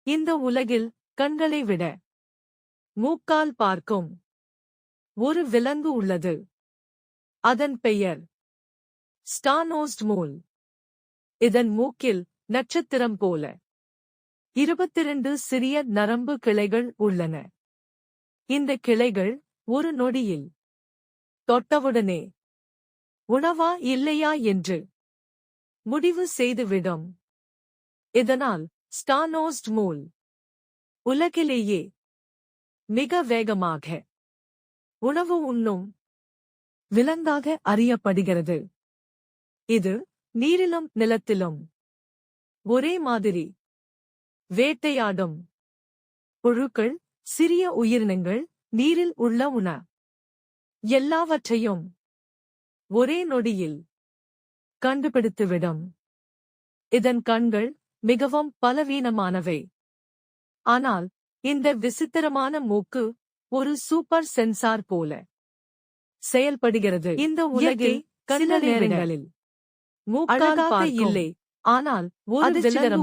இந்த உலகில் கண்களை விட மூக்கால் பார்க்கும் ஒரு விலங்கு உள்ளது. அதன் பெயர் ஸ்டார்னோஸ்ட் மோல். இதன் மூக்கில் நட்சத்திரம் போல 22 சிறிய நரம்பு கிளைகள் உள்ளன. இந்த கிளைகள் ஒரு நொடியில் தொட்டவுடனே உணவா இல்லையா என்று முடிவு செய்துவிடும். இதனால் ஸ்டார்னோஸ்ட் மோல் உலகிலேயே மிக வேகமாக உணவு உண்ணும் விலங்காக அறியப்படுகிறது. இது நீரிலும் நிலத்திலும் ஒரே மாதிரி வேட்டையாடும். புழுக்கள், சிறிய உயிரினங்கள், நீரில் உள்ள எல்லாவற்றையும் ஒரே நொடியில் கண்டுபிடித்துவிடும். இதன் கண்கள் மிகவும் பலவீனமானவை. ஆனால் இந்த விசித்திரமான மூக்கு ஒரு சூப்பர் சென்சார் போல செயல்படுகிறது. இந்த உலகில் சில நேரங்களில் மூக்கால் பார்க்கும் இல்லை, ஆனால் ஒரு விலங்கு